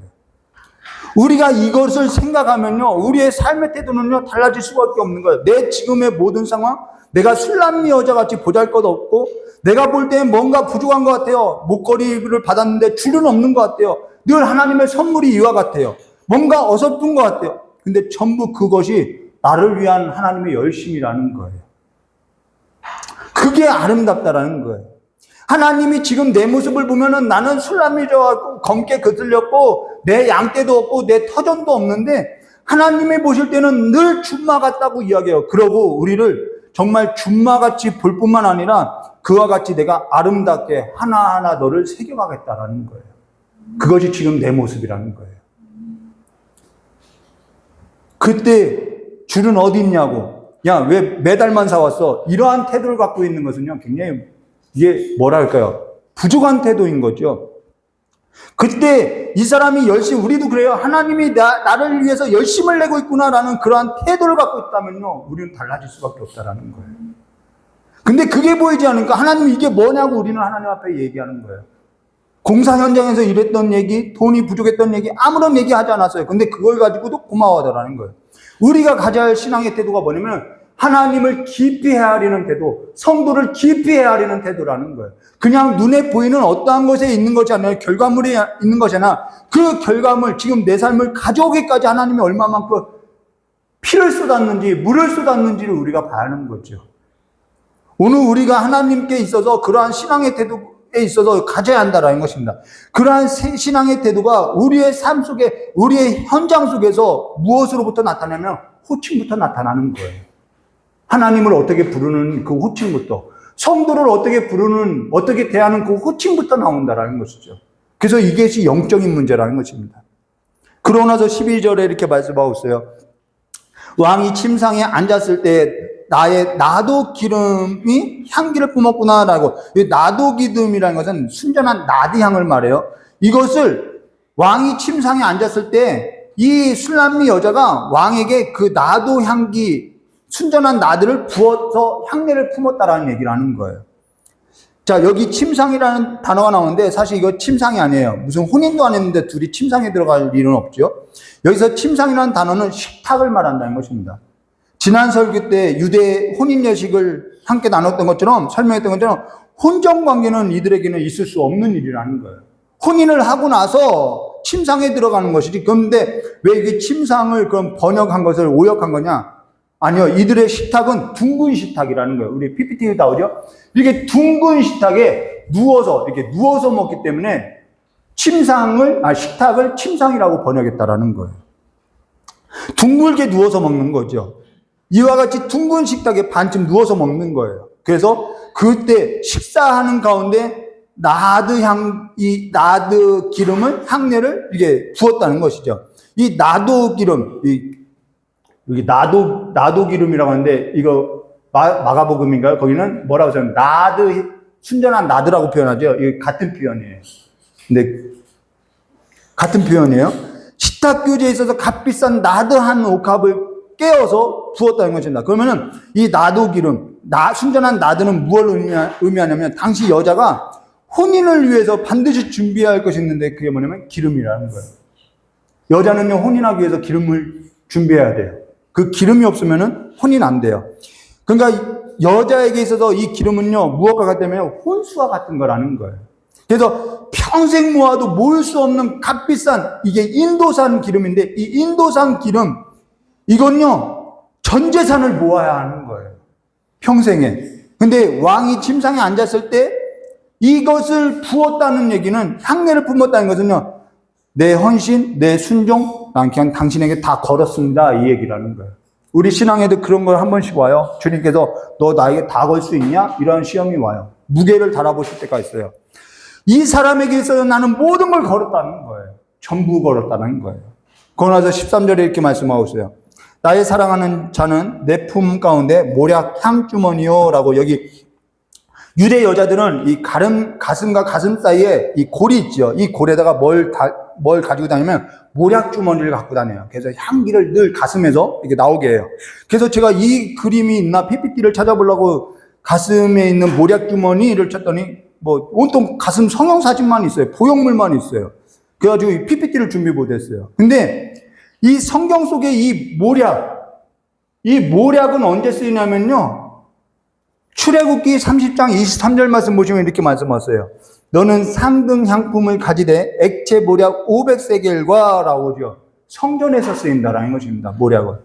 우리가 이것을 생각하면요, 우리의 삶의 태도는요 달라질 수밖에 없는 거예요. 내 지금의 모든 상황, 내가 술람미 여자같이 보잘것없고 내가 볼 때는 뭔가 부족한 것 같아요. 목걸이를 받았는데 줄은 없는 것 같아요. 늘 하나님의 선물이 이와 같아요. 뭔가 어설픈 것 같아요. 근데 전부 그것이 나를 위한 하나님의 열심이라는 거예요. 그게 아름답다라는 거예요. 하나님이 지금 내 모습을 보면은 나는 술람이 져갖고 검게 거슬렸고 내 양떼도 없고 내 터전도 없는데 하나님이 보실 때는 늘 준마 같다고 이야기해요. 그러고 우리를 정말 준마같이 볼 뿐만 아니라 그와 같이 내가 아름답게 하나하나 너를 새겨가겠다라는 거예요. 그것이 지금 내 모습이라는 거예요. 그때 줄은 어디 있냐고. 야, 왜 매달만 사왔어? 이러한 태도를 갖고 있는 것은요, 굉장히 이게 뭐랄까요? 부족한 태도인 거죠. 그때 이 사람이 열심히, 우리도 그래요. 하나님이 나를 위해서 열심을 내고 있구나라는 그러한 태도를 갖고 있다면요, 우리는 달라질 수밖에 없다라는 거예요. 근데 그게 보이지 않으니까 하나님 이게 뭐냐고 우리는 하나님 앞에 얘기하는 거예요. 공사 현장에서 일했던 얘기, 돈이 부족했던 얘기, 아무런 얘기 하지 않았어요. 근데 그걸 가지고도 고마워하더라는 거예요. 우리가 가져야 할 신앙의 태도가 뭐냐면 하나님을 깊이 헤아리는 태도, 성도를 깊이 헤아리는 태도라는 거예요. 그냥 눈에 보이는 어떠한 것에 있는 것이 아니라 결과물이 있는 것이 아니라 그 결과물, 지금 내 삶을 가져오기까지 하나님이 얼마만큼 피를 쏟았는지, 물을 쏟았는지를 우리가 봐야 하는 거죠. 오늘 우리가 하나님께 있어서 그러한 신앙의 태도에 있어서 가져야 한다라는 것입니다. 그러한 신앙의 태도가 우리의 삶 속에, 우리의 현장 속에서 무엇으로부터 나타나면 호칭부터 나타나는 거예요. 하나님을 어떻게 부르는 그 호칭부터, 성도를 어떻게 부르는, 어떻게 대하는 그 호칭부터 나온다라는 것이죠. 그래서 이것이 영적인 문제라는 것입니다. 그러고 나서 12절에 이렇게 말씀하고 있어요. 왕이 침상에 앉았을 때 나의 나도 기름이 향기를 뿜었구나라고. 이 나도 기름이라는 것은 순전한 나드 향을 말해요. 이것을 왕이 침상에 앉았을 때 이 술람미 여자가 왕에게 그 나도 향기, 순전한 나드를 부어서 향내를 품었다라는 얘기를 하는 거예요. 자, 여기 침상이라는 단어가 나오는데 사실 이거 침상이 아니에요. 무슨 혼인도 안 했는데 둘이 침상에 들어갈 일은 없죠. 여기서 침상이라는 단어는 식탁을 말한다는 것입니다. 지난 설교 때 유대 혼인 예식을 함께 나눴던 것처럼, 설명했던 것처럼 혼정 관계는 이들에게는 있을 수 없는 일이라는 거예요. 혼인을 하고 나서 침상에 들어가는 것이지. 그런데 왜 이게 침상을 그럼 번역한 것을 오역한 거냐? 아니요. 이들의 식탁은 둥근 식탁이라는 거예요. 우리 PPT에 나오죠? 이렇게 둥근 식탁에 이렇게 누워서 먹기 때문에 식탁을 침상이라고 번역했다라는 거예요. 둥글게 누워서 먹는 거죠. 이와 같이 둥근 식탁에 반쯤 누워서 먹는 거예요. 그래서 그때 식사하는 가운데 이 나드 기름을, 향내를 이게 부었다는 것이죠. 이 나도 기름, 여기 나도 기름이라고 하는데, 이거 마가복음인가요? 거기는 뭐라고 써요? 순전한 나드라고 표현하죠. 이게 같은 표현이에요. 근데, 같은 표현이에요. 식탁 교제에 있어서 값비싼 나드 한 옥합을 깨어서 부었다는 것입니다. 그러면은, 이 나도 기름, 순전한 나드는 무엇을 의미하냐면, 당시 여자가 혼인을 위해서 반드시 준비해야 할 것이 있는데, 그게 뭐냐면 기름이라는 거예요. 여자는요, 혼인하기 위해서 기름을 준비해야 돼요. 그 기름이 없으면은 혼인 안 돼요. 그러니까 여자에게 있어서 이 기름은요, 무엇과 같다면 혼수와 같은 거라는 거예요. 그래서 평생 모아도 모을 수 없는 값비싼, 이게 인도산 기름인데, 이 인도산 기름, 이건요, 전 재산을 모아야 하는 거예요. 평생에. 근데 왕이 침상에 앉았을 때 이것을 부었다는 얘기는, 향내를 뿜었다는 것은요, 내 헌신, 내 순종, 난 그냥 당신에게 다 걸었습니다. 이 얘기라는 거예요. 우리 신앙에도 그런 걸 한 번씩 와요. 주님께서 너 나에게 다 걸 수 있냐? 이런 시험이 와요. 무게를 달아보실 때가 있어요. 이 사람에게 있어서 나는 모든 걸 걸었다는 거예요. 전부 걸었다는 거예요. 그러고 나서 13절에 이렇게 말씀하고 있어요. 나의 사랑하는 자는 내 품 가운데 모략 향주머니요 라고. 여기 유대 여자들은 이 가슴과 가슴 사이에 이 골이 있죠. 이 골에다가 뭘 가지고 다니면 모략 주머니를 갖고 다녀요. 그래서 향기를 늘 가슴에서 이렇게 나오게 해요. 그래서 제가 이 그림이 있나 PPT를 찾아보려고 가슴에 있는 모략 주머니를 찾더니 뭐 온통 가슴 성형 사진만 있어요. 보형물만 있어요. 그래가지고 이 PPT를 준비 못했어요. 근데 이 성경 속에 이 모략은 언제 쓰이냐면요, 출애굽기 30장 23절 말씀 보시면 이렇게 말씀하세요. 너는 상등 향품을 가지되 액체 모략 500세겔과 라고 하죠. 성전에서 쓰인다라는 것입니다. 모략은.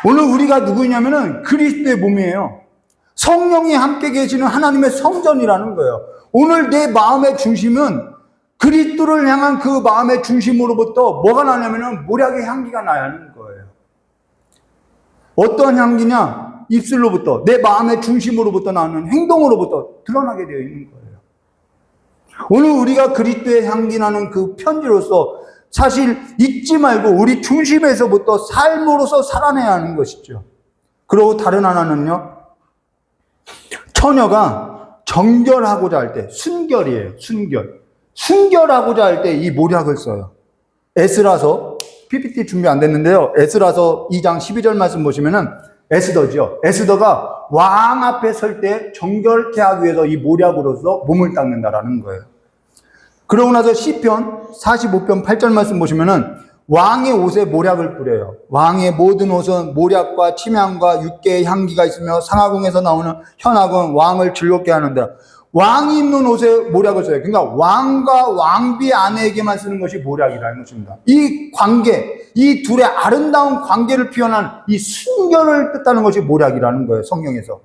오늘 우리가 누구냐면은 그리스도의 몸이에요. 성령이 함께 계시는 하나님의 성전이라는 거예요. 오늘 내 마음의 중심은 그리스도를 향한 그 마음의 중심으로부터 뭐가 나냐면은 모략의 향기가 나야 하는 거예요. 어떤 향기냐? 입술로부터, 내 마음의 중심으로부터 나오는 행동으로부터 드러나게 되어 있는 거예요. 오늘 우리가 그리스도의 향기 나는 그 편지로서 사실 잊지 말고 우리 중심에서부터 삶으로서 살아내야 하는 것이죠. 그리고 다른 하나는요, 처녀가 정결하고자 할 때, 순결이에요. 순결. 순결하고자 할 때 이 모략을 써요. 에스라서, PPT 준비 안 됐는데요. 에스라서 2장 12절 말씀 보시면은 에스더죠. 에스더가 왕 앞에 설 때 정결케 하기 위해서 이 모략으로서 몸을 닦는다라는 거예요. 그러고 나서 시편 45편 8절 말씀 보시면은 왕의 옷에 모략을 뿌려요. 왕의 모든 옷은 모략과 침향과 육개의 향기가 있으며 상하궁에서 나오는 현악은 왕을 즐겁게 하는데, 왕이 입는 옷에 모략을 써요. 그러니까 왕과 왕비 아내에게만 쓰는 것이 모략이라는 것입니다. 이 관계, 이 둘의 아름다운 관계를 표현한 이 순결을 뜻하는 것이 모략이라는 거예요, 성경에서.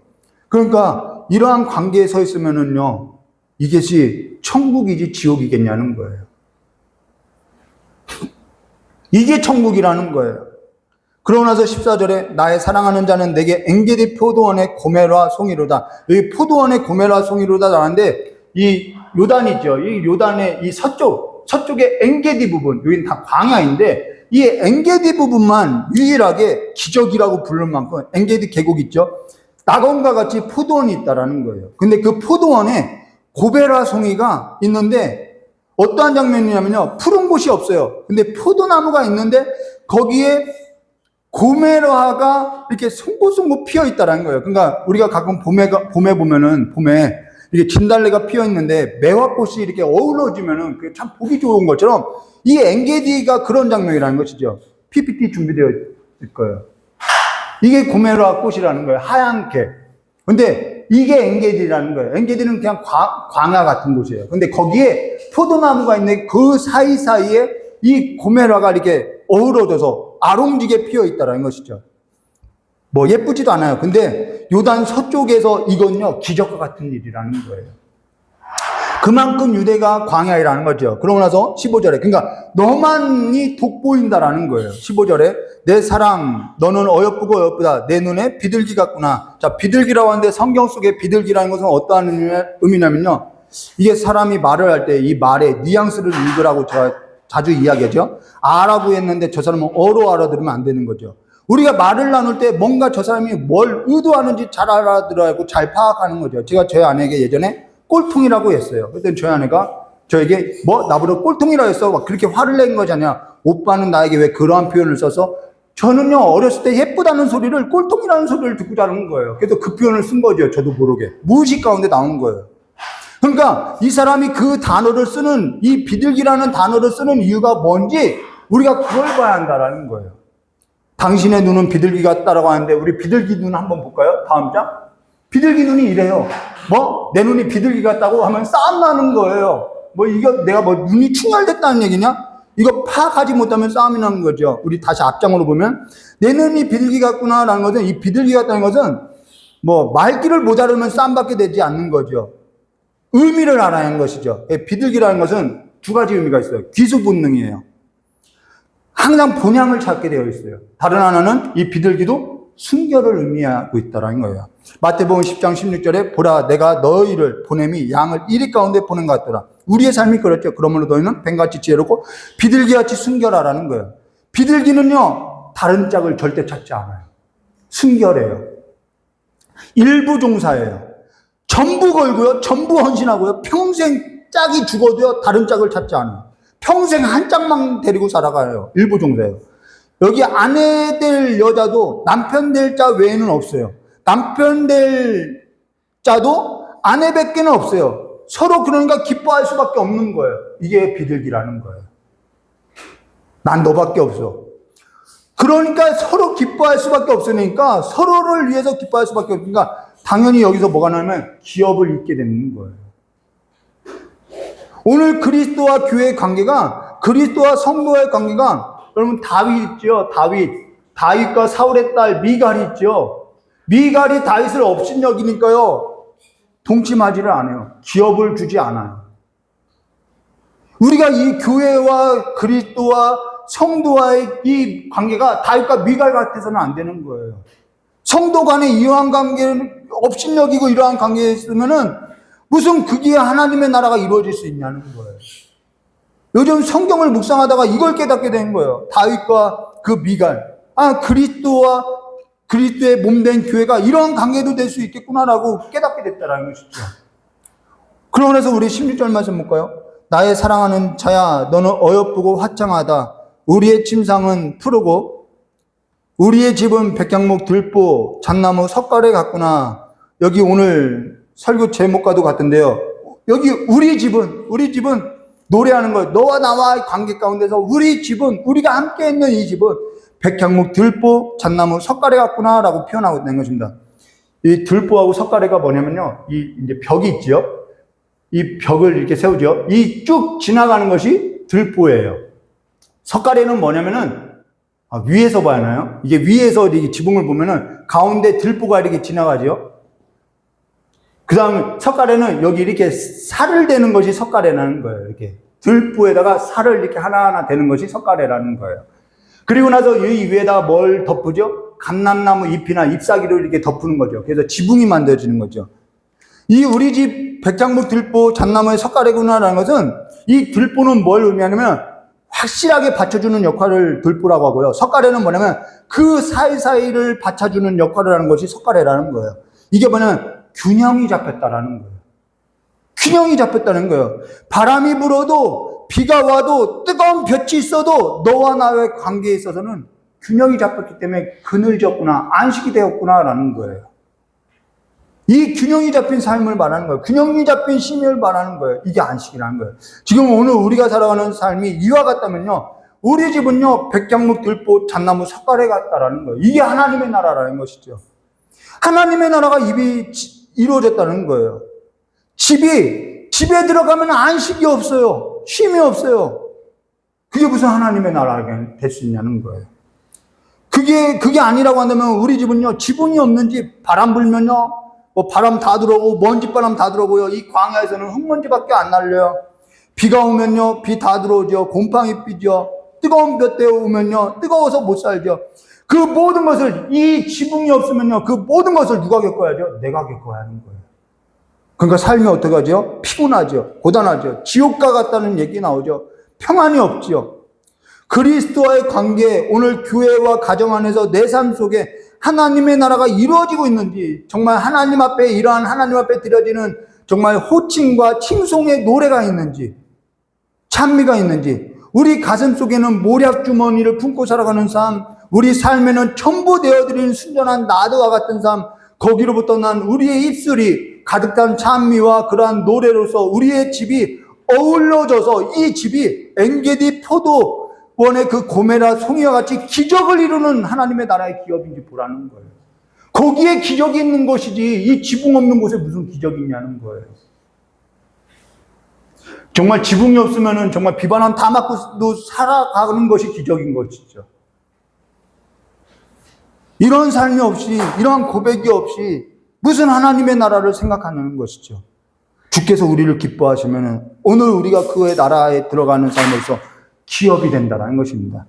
그러니까 이러한 관계에 서 있으면은요, 이것이 천국이지 지옥이겠냐는 거예요. 이게 천국이라는 거예요. 그러고 나서 14절에 나의 사랑하는 자는 내게 엔게디 포도원의 고멜과 송이로다. 여기 포도원의 고멜과 송이로다 나왔는데, 이 요단이죠. 이 요단의 이 서쪽의 엔게디 부분, 여기는 다 광야인데, 이 엔게디 부분만 유일하게 기적이라고 부를 만큼 엔게디 계곡 있죠. 낙원과 같이 포도원이 있다라는 거예요. 근데 그 포도원에 고멜과 송이가 있는데, 어떠한 장면이냐면요, 푸른 곳이 없어요. 근데 포도나무가 있는데 거기에 고멜화가 이렇게 송곳송곳 피어 있다라는 거예요. 그러니까 우리가 가끔 봄에 보면은 봄에 이렇게 진달래가 피어 있는데 매화꽃이 이렇게 어우러지면은 그게 참 보기 좋은 것처럼 이 엔게디가 그런 장면이라는 것이죠. PPT 준비되어 있을 거예요. 이게 고멜화 꽃이라는 거예요. 하얀게. 근데 이게 엔게디라는 거예요. 엔게디는 그냥 광야 같은 곳이에요. 근데 거기에 포도나무가 있는데 그 사이사이에 이 고멜화가 이렇게 어우러져서 아롱지게 피어 있다는 것이죠. 뭐 예쁘지도 않아요. 근데 요단 서쪽에서 이건요, 기적과 같은 일이라는 거예요. 그만큼 유대가 광야이라는 거죠. 그러고 나서 15절에, 그러니까 너만이 돋보인다라는 거예요. 15절에 내 사랑 너는 어여쁘고 어여쁘다. 내 눈에 비둘기 같구나. 자, 비둘기라고 하는데 성경 속에 비둘기라는 것은 어떠한 의미냐면요, 이게 사람이 말을 할 때 이 말의 뉘앙스를 읽으라고 제가 자주 이야기하죠. 아라고 했는데 저 사람은 어로 알아들으면 안 되는 거죠. 우리가 말을 나눌 때 뭔가 저 사람이 뭘 의도하는지 잘 알아들어야 하고 잘 파악하는 거죠. 제가 저희 아내에게 예전에 꼴통이라고 했어요. 그때 저희 아내가 저에게 뭐 나보다 꼴통이라고 했어. 막 그렇게 화를 낸 거잖냐. 오빠는 나에게 왜 그러한 표현을 써서, 저는요 어렸을 때 예쁘다는 소리를 꼴통이라는 소리를 듣고 자란 거예요. 그래서 그 표현을 쓴 거죠. 저도 모르게. 무의식 가운데 나온 거예요. 그러니까 이 사람이 그 단어를 쓰는, 이 비둘기라는 단어를 쓰는 이유가 뭔지 우리가 그걸 봐야 한다라는 거예요. 당신의 눈은 비둘기 같다라고 하는데 우리 비둘기 눈 한번 볼까요? 다음 장. 비둘기 눈이 이래요. 뭐? 내 눈이 비둘기 같다고 하면 싸움 나는 거예요. 뭐 이거 내가 뭐 눈이 충혈됐다는 얘기냐? 이거 파악하지 못하면 싸움이 나는 거죠. 우리 다시 앞장으로 보면 내 눈이 비둘기 같구나라는 것은, 이 비둘기 같다는 것은 뭐 말귀를 못 알으면 싸움받게 되지 않는 거죠. 의미를 알아야 하는 것이죠. 비둘기라는 것은 두 가지 의미가 있어요. 귀수 본능이에요. 항상 본향을 찾게 되어 있어요. 다른 하나는 이 비둘기도 순결을 의미하고 있다는 거예요. 마태복음 10장 16절에 보라 내가 너희를 보냄이 양을 이리 가운데 보낸 것 같더라. 우리의 삶이 그렇죠. 그러므로 너희는 뱀같이 지혜롭고 비둘기같이 순결하라는 거예요. 비둘기는요 다른 짝을 절대 찾지 않아요. 순결해요. 일부 종사예요. 전부 걸고요, 전부 헌신하고요, 평생 짝이 죽어도요 다른 짝을 찾지 않아요. 평생 한 짝만 데리고 살아가요. 일부 종사예요. 여기 아내 될 여자도 남편 될 자 외에는 없어요. 남편 될 자도 아내밖에는 없어요. 서로 그러니까 기뻐할 수밖에 없는 거예요. 이게 비둘기라는 거예요. 난 너밖에 없어. 그러니까 서로 기뻐할 수밖에 없으니까 서로를 위해서 기뻐할 수밖에 없으니까 당연히 여기서 뭐가 나면 기업을 잇게 되는 거예요. 오늘 그리스도와 교회의 관계가, 그리스도와 성도의 관계가, 여러분 다윗 있죠. 다윗과 사울의 딸 미갈이 있죠. 미갈이 다윗을 업신여기니까요 동침하지를 않아요. 기업을 주지 않아요. 우리가 이 교회와 그리스도와 성도와의 이 관계가 다윗과 미갈 같아서는 안 되는 거예요. 성도 간의 이러한 관계를 업신여기고 이러한 관계에 있으면은 무슨 그게 하나님의 나라가 이루어질 수 있냐는 거예요. 요즘 성경을 묵상하다가 이걸 깨닫게 된 거예요. 다윗과 그 미갈. 그리스도와 그리스도의 몸된 교회가 이러한 관계도 될 수 있겠구나라고 깨닫게 됐다라는 것이죠. 그러고 나서 우리 16절 말씀 볼까요? 나의 사랑하는 자야, 너는 어여쁘고 화창하다. 우리의 침상은 푸르고 우리의 집은 백향목, 들보, 잣나무, 석가래 같구나. 여기 오늘 설교 제목과도 같은데요. 여기 우리 집은 노래하는 거예요. 너와 나와의 관계 가운데서 우리 집은, 우리가 함께 있는 이 집은 백향목, 들보, 잣나무, 석가래 같구나 라고 표현하고 있는 것입니다. 이 들보하고 석가래가 뭐냐면요, 이 이제 벽이 있죠. 이 벽을 이렇게 세우죠. 이 쭉 지나가는 것이 들보예요. 석가래는 뭐냐면은 위에서 봐야 하나요? 이게 위에서 이렇게 지붕을 보면은 가운데 들보가 이렇게 지나가죠. 그 다음 석가래는 여기 이렇게 살을 대는 것이 석가래라는 거예요. 이렇게 들보에다가 살을 이렇게 하나하나 대는 것이 석가래라는 거예요. 그리고 나서 이 위에다가 뭘 덮으죠? 감람나무 잎이나 잎사귀를 이렇게 덮는 거죠. 그래서 지붕이 만들어지는 거죠. 이 우리 집 백향목, 들보, 잣나무의 석가래구나라는 것은, 이 들보는 뭘 의미하냐면 확실하게 받쳐주는 역할을 들보라고 하고요. 석가래는 뭐냐면 그 사이사이를 받쳐주는 역할을 하는 것이 석가래라는 거예요. 이게 뭐냐면 균형이 잡혔다라는 거예요. 균형이 잡혔다는 거예요. 바람이 불어도 비가 와도 뜨거운 볕이 있어도 너와 나의 관계에 있어서는 균형이 잡혔기 때문에 그늘졌구나, 안식이 되었구나라는 거예요. 이 균형이 잡힌 삶을 말하는 거예요. 균형이 잡힌 심의를 말하는 거예요. 이게 안식이라는 거예요. 지금 오늘 우리가 살아가는 삶이 이와 같다면요, 우리 집은요 백향목, 들보, 잣나무, 석가래 같다라는 거예요. 이게 하나님의 나라라는 것이죠. 하나님의 나라가 입이 이루어졌다는 거예요. 집에 들어가면 안식이 없어요. 쉼이 없어요. 그게 무슨 하나님의 나라가 될 수 있냐는 거예요. 그게 아니라고 한다면 우리 집은요, 지붕이 없는 집, 바람 불면요, 바람 다 들어오고, 먼지바람 다 들어오고요. 이 광야에서는 흙먼지밖에 안 날려요. 비가 오면요, 비 다 들어오죠. 곰팡이 피죠. 뜨거운 볕 오면요, 뜨거워서 못 살죠. 그 모든 것을, 이 지붕이 없으면요, 그 모든 것을 누가 겪어야죠? 내가 겪어야 하는 거예요. 그러니까 삶이 어떻게 하죠? 피곤하죠. 고단하죠. 지옥과 같다는 얘기 나오죠. 평안이 없죠. 그리스도와의 관계, 오늘 교회와 가정 안에서 내 삶 속에 하나님의 나라가 이루어지고 있는지, 정말 하나님 앞에, 이러한 하나님 앞에 드려지는 정말 호칭과 칭송의 노래가 있는지, 찬미가 있는지, 우리 가슴 속에는 모략 주머니를 품고 살아가는 삶, 우리 삶에는 첨부되어드리는 순전한 나드와 같은 삶, 거기로부터 난 우리의 입술이 가득 찬 찬미와 그러한 노래로서 우리의 집이 어울러져서 이 집이 엔게디 포도원의 그 고메라 송이와 같이 기적을 이루는 하나님의 나라의 기업인지 보라는 거예요. 거기에 기적이 있는 것이지 이 지붕 없는 곳에 무슨 기적이 있냐는 거예요. 정말 지붕이 없으면 정말 비바람 다 맞고도 살아가는 것이 기적인 것이죠. 이런 삶이 없이, 이러한 고백이 없이 무슨 하나님의 나라를 생각하는 것이죠. 주께서 우리를 기뻐하시면 오늘 우리가 그의 나라에 들어가는 삶에서 기업이 된다는 것입니다.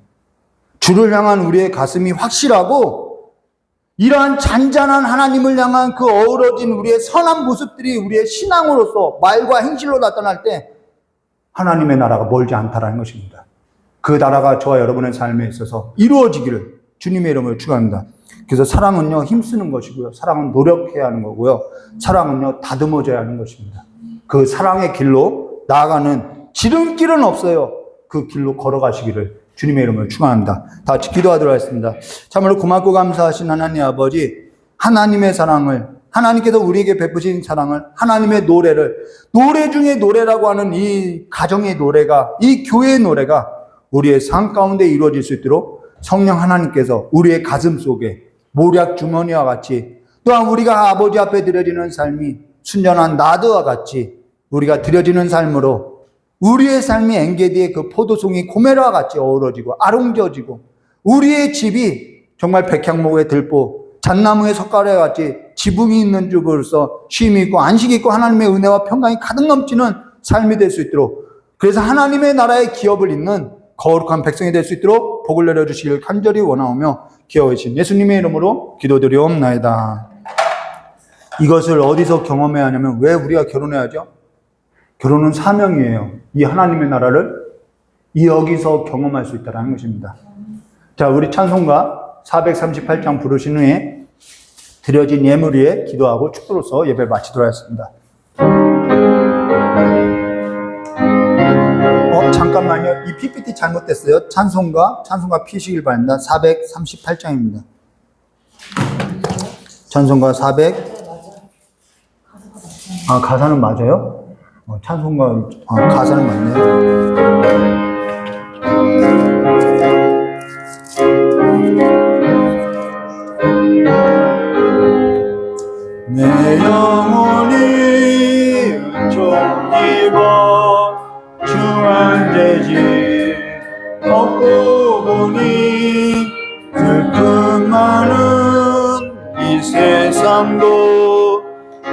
주를 향한 우리의 가슴이 확실하고 이러한 잔잔한 하나님을 향한 그 어우러진 우리의 선한 모습들이 우리의 신앙으로서 말과 행실로 나타날 때 하나님의 나라가 멀지 않다는 것입니다. 그 나라가 저와 여러분의 삶에 있어서 이루어지기를 주님의 이름으로 축원합니다. 그래서 사랑은요, 힘쓰는 것이고요. 사랑은 노력해야 하는 거고요. 사랑은요, 다듬어져야 하는 것입니다. 그 사랑의 길로 나아가는 지름길은 없어요. 그 길로 걸어가시기를 주님의 이름으로 축원합니다. 다 같이 기도하도록 하겠습니다. 참으로 고맙고 감사하신 하나님 아버지, 하나님의 사랑을, 하나님께서 우리에게 베푸신 사랑을, 하나님의 노래를, 노래 중에 노래라고 하는 이 가정의 노래가, 이 교회의 노래가 우리의 삶 가운데 이루어질 수 있도록 성령 하나님께서 우리의 가슴 속에 모략 주머니와 같이, 또한 우리가 아버지 앞에 드려지는 삶이 순전한 나드와 같이 우리가 드려지는 삶으로 우리의 삶이 엔게디의 그 포도송이 고메라와 같이 어우러지고 아롱져지고 우리의 집이 정말 백향목의 들보, 잣나무의 석가래와 같이 지붕이 있는 집으로서 쉼이 있고 안식이 있고 하나님의 은혜와 평강이 가득 넘치는 삶이 될 수 있도록, 그래서 하나님의 나라의 기업을 잇는 거룩한 백성이 될 수 있도록 복을 내려주시길 간절히 원하오며 기여하신 예수님의 이름으로 기도드리옵나이다. 이것을 어디서 경험해야 하냐면, 왜 우리가 결혼해야죠? 결혼은 사명이에요. 이 하나님의 나라를 여기서 경험할 수 있다는 것입니다. 자, 우리 찬송가 438장 부르신 후에 드려진 예물 위에 기도하고 축도로서 예배를 마치도록 하겠습니다. 잠깐만요. 이 PPT 잘못됐어요. 찬송가 피시길 바랍니다. 438장입니다. 찬송가 400. 가사는 맞아요? 찬송가, 가사는 맞네요. 내 영혼이 은총 입어 주 안되지 얻고 보니 슬픔 많은 이 세상도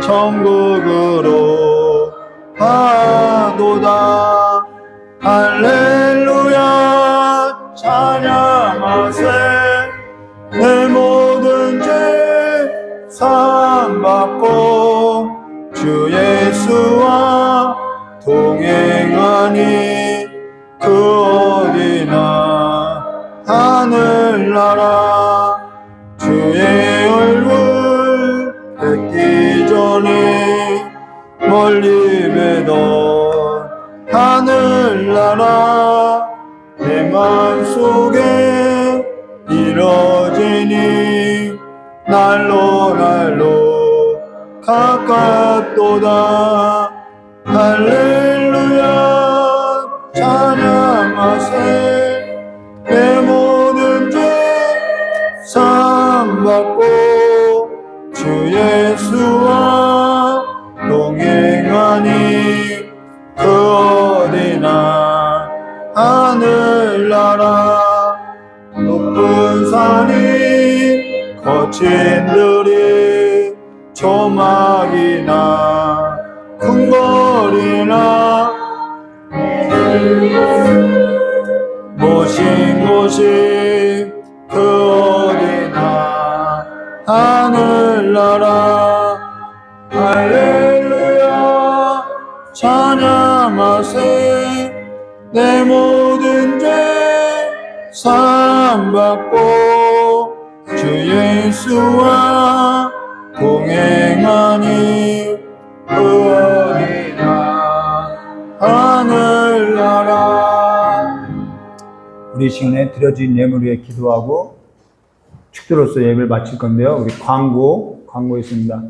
천국으로 가도다. 할렐루야 찬양하세. 내 모든 죄 사함받고 주 예수와 동행하니 그 어디나 하늘나라 주의 얼굴 뵙기 전에 멀리 뵈던 하늘나라 내 맘속에 이뤄지니 날로 가깝도다. 할렐루야 찬양하세. 내 모든 죄 사함받고 주 예수와 동행하니 그 어디나 하늘나라 높은 산이 거친 들이 조막이나 큰 거리나 모신 곳이 그 어디나 하늘나라 할렐루야 찬양하세. 내 모든 죄 사함받고 주 예수와 동행하니 그 어디나 하늘나라. 우리 시간에 드려진 예물 위에 기도하고 축도로서 예배를 마칠 건데요. 우리 광고 있습니다.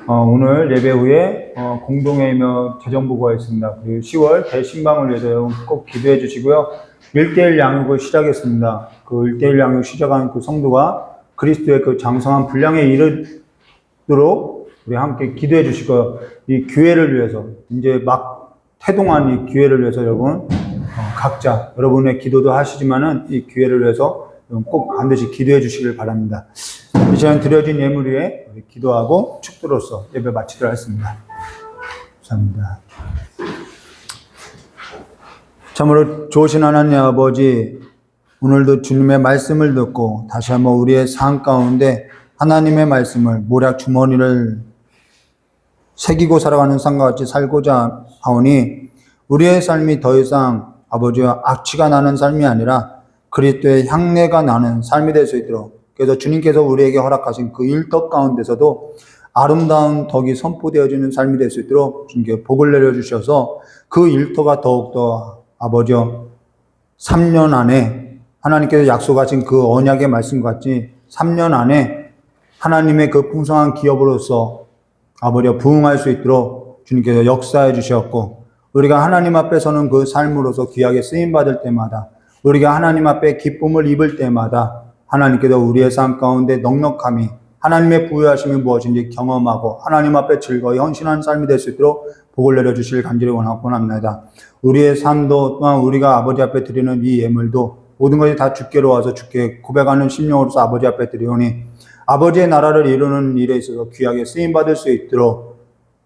오늘 예배 후에 공동회의며 재정보고가 있습니다. 그리고 10월 대신방을 위해서 여러분 꼭 기도해 주시고요. 1대1 양육을 시작했습니다. 그 1대1 양육 시작한 그 성도가 그리스도의 그 장성한 분량에 이르도록 우리 함께 기도해 주시고요. 이 기회를 위해서 이제 막 태동한 이 기회를 위해서 여러분 각자 여러분의 기도도 하시지만은 이 기회를 위해서 꼭 반드시 기도해 주시길 바랍니다. 이 시간 드려진 예물 위에 우리 기도하고 축도로서 예배 마치도록 하겠습니다. 감사합니다. 참으로 좋으신 하나님 아버지, 오늘도 주님의 말씀을 듣고 다시 한번 우리의 삶 가운데 하나님의 말씀을 모략 주머니를 새기고 살아가는 삶과 같이 살고자 하오니 우리의 삶이 더 이상 아버지와 악취가 나는 삶이 아니라 그리스도의 향내가 나는 삶이 될 수 있도록, 그래서 주님께서 우리에게 허락하신 그 일덕 가운데서도 아름다운 덕이 선포되어지는 삶이 될 수 있도록 주님께 복을 내려주셔서 그 일터가 더욱더 아버지여 3년 안에 하나님께서 약속하신 그 언약의 말씀과 같이 3년 안에 하나님의 그 풍성한 기업으로서 아버지여 부응할 수 있도록 주님께서 역사해 주셨고, 우리가 하나님 앞에 서는 그 삶으로서 귀하게 쓰임받을 때마다, 우리가 하나님 앞에 기쁨을 입을 때마다 하나님께서 우리의 삶 가운데 넉넉함이, 하나님의 부여하심이 무엇인지 경험하고 하나님 앞에 즐거이 헌신한 삶이 될 수 있도록 복을 내려주실 간절히 원하고 합니다. 우리의 삶도 또한 우리가 아버지 앞에 드리는 이 예물도 모든 것이 다 주께로 와서 주께 고백하는 심령으로서 아버지 앞에 드리오니 아버지의 나라를 이루는 일에 있어서 귀하게 쓰임받을 수 있도록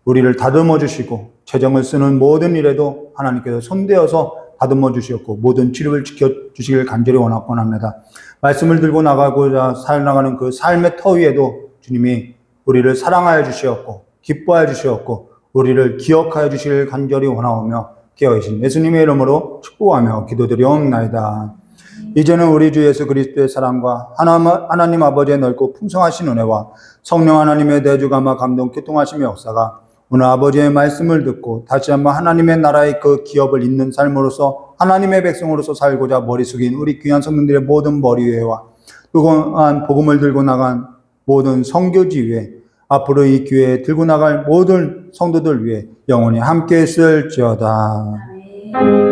우리를 다듬어 주시고, 재정을 쓰는 모든 일에도 하나님께서 손대어서 다듬어 주셨고 모든 치료를 지켜주시길 간절히 원하고 합니다. 말씀을 들고 나가고자 살아가는 그 삶의 터 위에도 주님이 우리를 사랑하여 주시었고 기뻐하여 주시었고 우리를 기억하여 주시길 간절히 원하오며 깨어계신 예수님의 이름으로 축복하며 기도드리옵나이다. 이제는 우리 주 예수 그리스도의 사랑과 하나님 아버지의 넓고 풍성하신 은혜와 성령 하나님의 내주감화 감동 교통하심의 역사가 오늘 아버지의 말씀을 듣고 다시 한번 하나님의 나라의 그 기업을 잇는 삶으로서 하나님의 백성으로서 살고자 머리 숙인 우리 귀한 성도들의 모든 머리 위에와 또한 복음을 들고 나간 모든 선교지 위에 앞으로 이 교회에 들고 나갈 모든 성도들 위해 영원히 함께 있을지어다. 아멘.